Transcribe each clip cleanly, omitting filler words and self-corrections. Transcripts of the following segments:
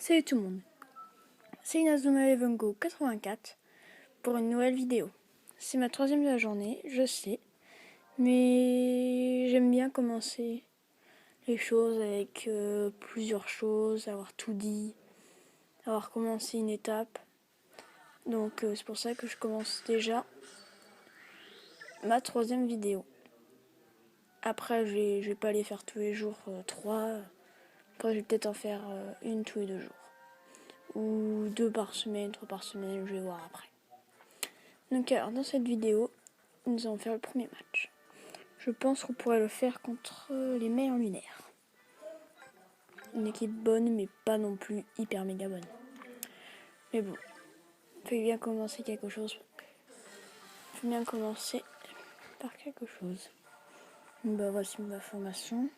Salut tout le monde, c'est Inazuma Eleven Go 84 pour une nouvelle vidéo. C'est ma troisième de la journée, je sais, mais j'aime bien commencer les choses avec plusieurs choses, avoir tout dit, avoir commencé une étape. Donc c'est pour ça que je commence déjà ma troisième vidéo. Après je vais pas les faire tous les jours 3, après je vais peut-être en faire une tous les 2 jours. Ou 2 par semaine, 3 par semaine, je vais voir après. Donc alors dans cette vidéo, nous allons faire le premier match. Je pense qu'on pourrait le faire contre les mers lunaires. Une équipe bonne mais pas non plus hyper méga bonne. Mais bon, il faut bien commencer quelque chose. Il faut bien commencer par quelque chose. Bah voici ma formation.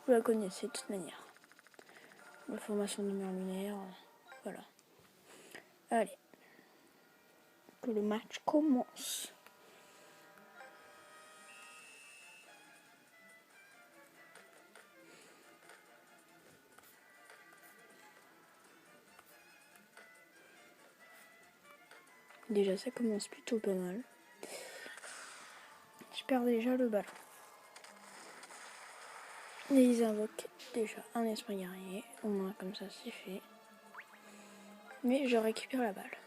Vous la connaissez de toute manière. La formation des mers lunaires, voilà. Allez, que le match commence. Déjà ça commence plutôt pas mal. Je perds déjà le ballon. Et ils invoquent déjà un esprit guerrier, au moins comme ça c'est fait. Mais je récupère la balle.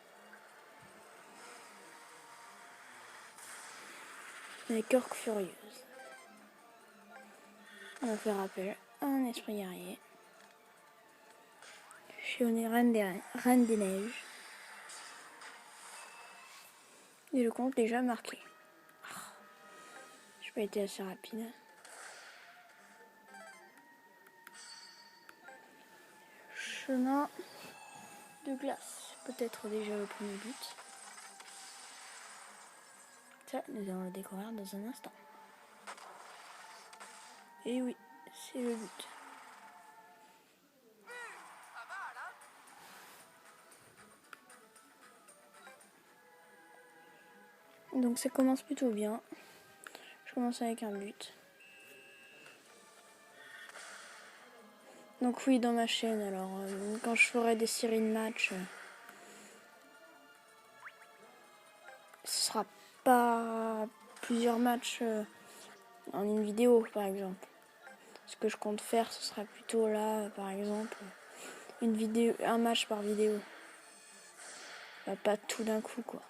Avec Orque Furieuse. On va faire appel à un esprit guerrier. Je suis Reine des Neiges. Et le compte déjà marqué. Je n'ai pas été assez rapide. Chemin de glace. Peut-être déjà le premier but. Ça, nous allons le découvrir dans un instant. Et oui, c'est le but. Donc ça commence plutôt bien. Je commence avec un but. Donc oui, dans ma chaîne, alors quand je ferai des séries de matchs, ce sera pas plusieurs matchs en une vidéo par exemple. Ce que je compte faire, ce sera plutôt là, par exemple, une vidéo, un match par vidéo. Pas tout d'un coup quoi.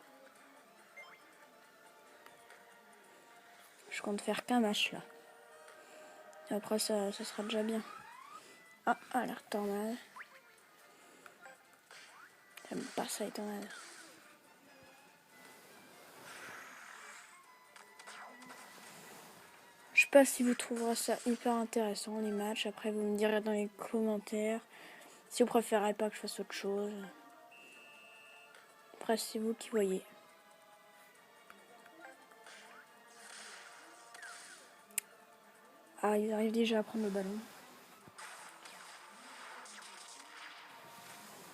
Je compte faire qu'un match là. Et après ça sera déjà bien. Ah, alerte tornade. J'aime pas ça les tornades. Je sais pas si vous trouverez ça hyper intéressant les matchs. Après vous me direz dans les commentaires si vous préférez pas que je fasse autre chose. Après c'est vous qui voyez. Ah, ils arrivent déjà à prendre le ballon.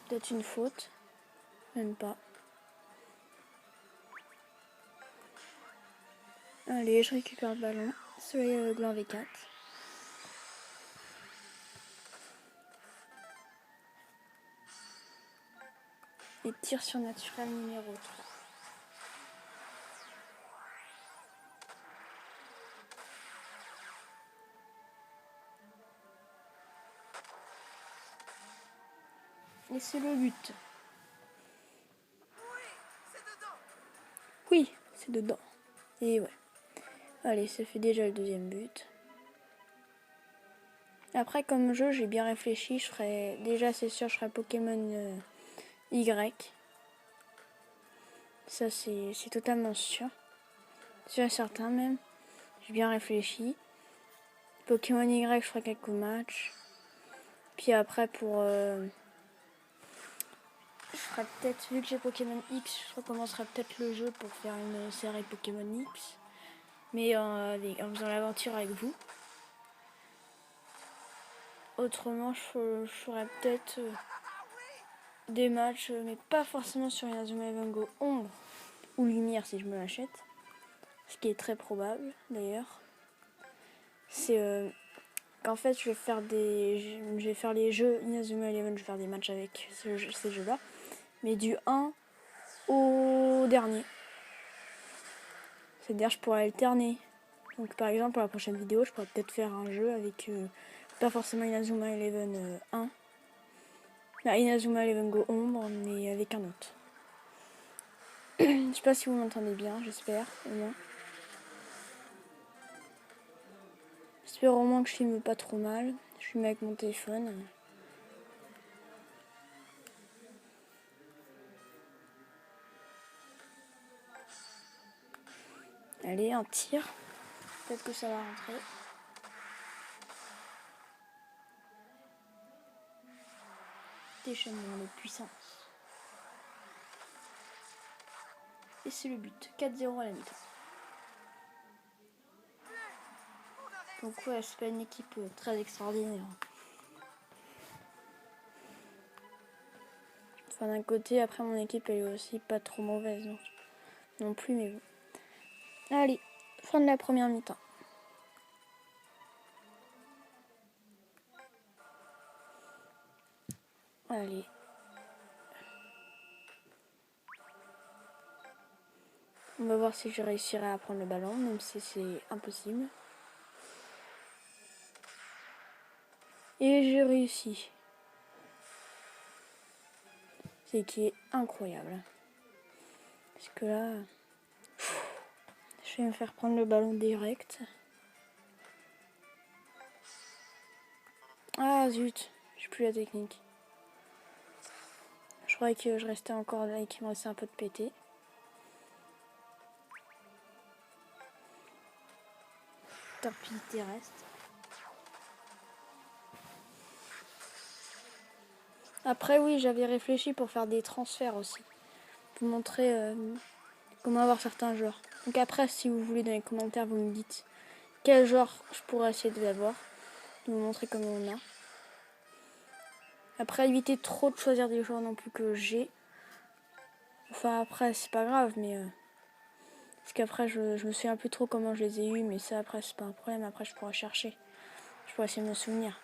Peut-être une faute. Même pas. Allez, je récupère le ballon. Soleil aveugle en V4. Et tir surnaturel numéro 3. Et c'est le but. Oui, c'est dedans. Et ouais. Allez, ça fait déjà le deuxième but. Après, comme jeu, j'ai bien réfléchi. Je ferai déjà, c'est sûr, je ferai Pokémon Y. Ça, c'est totalement sûr. Sûr et certain même. J'ai bien réfléchi. Pokémon Y, je ferai quelques matchs. Puis après, je ferai peut-être, vu que j'ai Pokémon X, je recommencerai peut-être le jeu pour faire une série Pokémon X. Mais en faisant l'aventure avec vous. Autrement, je ferai peut-être des matchs, mais pas forcément sur Inazuma Eleven Go Ombre ou Lumière si je me l'achète. Ce qui est très probable d'ailleurs. C'est qu'en fait je vais faire les jeux Inazuma Eleven, je vais faire des matchs avec ces jeux-là, mais du 1 au dernier. C'est-à-dire je pourrais alterner. Donc par exemple pour la prochaine vidéo, je pourrais peut-être faire un jeu avec pas forcément Inazuma Eleven 1. Là, Inazuma Eleven Go Ombre, mais avec un autre. Je sais pas si vous m'entendez bien, j'espère au moins. J'espère au moins que je filme pas trop mal. Je filme avec mon téléphone. Allez, un tir. Peut-être que ça va rentrer. Déchaînement de puissance. Et c'est le but. 4-0 à la mi-temps. Donc ouais, c'est pas une équipe très extraordinaire. Enfin d'un côté, après mon équipe elle est aussi pas trop mauvaise non plus, mais bon. Allez, fin de la première mi-temps. Allez. On va voir si je réussirai à prendre le ballon, même si c'est impossible. Et j'ai réussi. C'est qui est incroyable. Parce que là, je vais me faire prendre le ballon direct. Ah zut, j'ai plus la technique. Je croyais que je restais encore là et qu'il me restait un peu de pété. Torpille terrestre. Après oui, j'avais réfléchi pour faire des transferts aussi. Pour montrer comment avoir certains joueurs. Donc après, si vous voulez dans les commentaires, vous me dites quel joueur je pourrais essayer d'avoir. De vous montrer comment on a. Après, évitez trop de choisir des joueurs non plus que j'ai. Enfin après, c'est pas grave, mais... parce qu'après, je me souviens plus trop comment je les ai eus, mais ça après, c'est pas un problème. Après, je pourrais chercher. Je pourrais essayer de me souvenir.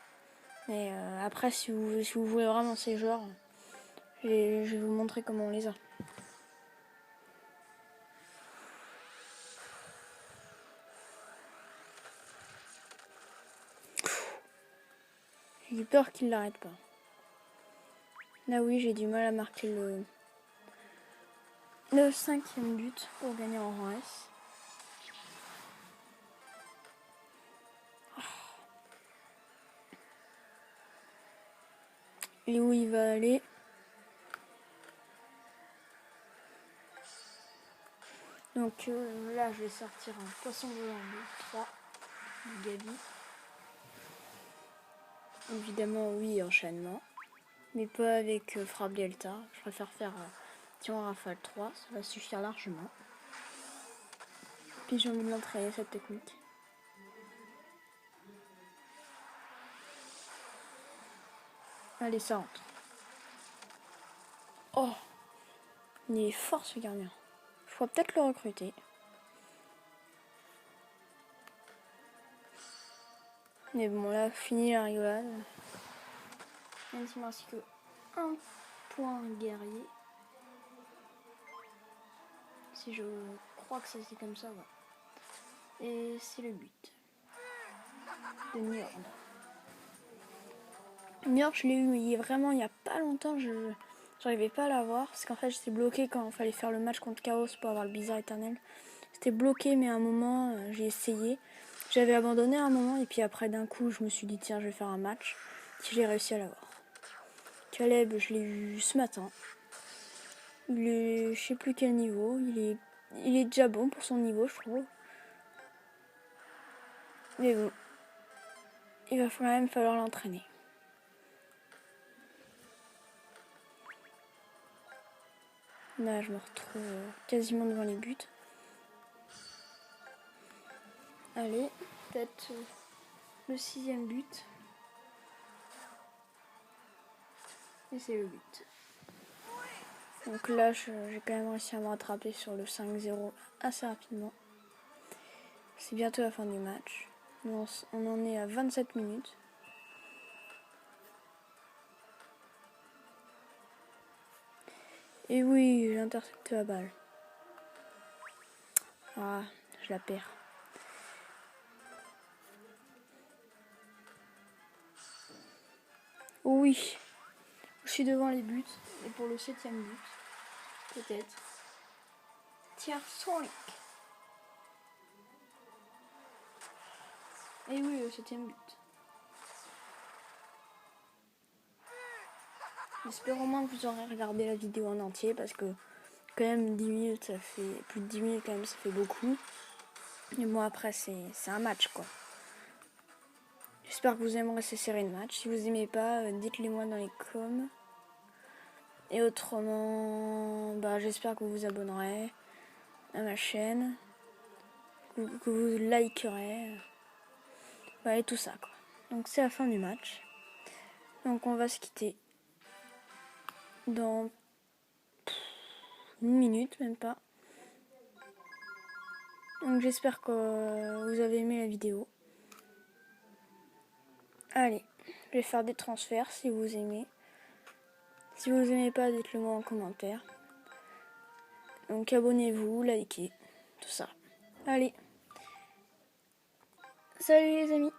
Mais après, si vous voulez vraiment ces joueurs, je vais vous montrer comment on les a. J'ai peur qu'il l'arrête pas. Là oui, j'ai du mal à marquer le 5e but pour gagner en rang S. Et où il va aller? Donc là, je vais sortir un poisson volant de 3 du Gabi. Évidemment, oui, enchaînement. Mais pas avec frappe delta. Je préfère faire tir en rafale 3, ça va suffire largement. Puis j'ai envie de l'entraîner cette technique. Allez, ça entre. Oh, il est fort ce gardien. Je pourrais peut-être le recruter. Mais bon, là, fini la rigolade. Même s'il me reste que un point guerrier. Si je crois que c'est comme ça, ouais. Et c'est le but de Njord. Njord, je l'ai eu, mais il y a pas longtemps, j'arrivais pas à l'avoir. Parce qu'en fait, j'étais bloqué quand il fallait faire le match contre Chaos pour avoir le bizarre éternel. C'était bloqué, mais à un moment, j'ai essayé. J'avais abandonné à un moment, et puis après, d'un coup, je me suis dit, tiens, je vais faire un match. Si j'ai réussi à l'avoir. Caleb, je l'ai eu ce matin. Il est, je sais plus quel niveau. Il est déjà bon pour son niveau, je trouve. Mais bon, il va quand même falloir l'entraîner. Là, je me retrouve quasiment devant les buts. Allez, peut-être le 6e but. Et c'est le but. Donc là, j'ai quand même réussi à me rattraper sur le 5-0 assez rapidement. C'est bientôt la fin du match. On en est à 27 minutes. Et oui, j'ai intercepté la balle. Ah, je la perds. Oh oui, je suis devant les buts. Et pour le 7e but, peut-être. Tiens, Sonic. Et oui, le 7e but. J'espère au moins que vous aurez regardé la vidéo en entier parce que quand même 10 minutes, ça fait plus de 10 minutes quand même, ça fait beaucoup. Et moi après c'est un match quoi. J'espère que vous aimerez ces séries de matchs. Si vous aimez pas, dites-les moi dans les coms. Et autrement, j'espère que vous vous abonnerez à ma chaîne, que vous likerez, et tout ça quoi. Donc c'est la fin du match. Donc on va se quitter dans 1 minute, même pas. Donc j'espère que vous avez aimé la vidéo. Allez, je vais faire des transferts si vous aimez. Si vous aimez pas, dites-le moi en commentaire. Donc abonnez-vous, likez, tout ça. Allez, salut les amis.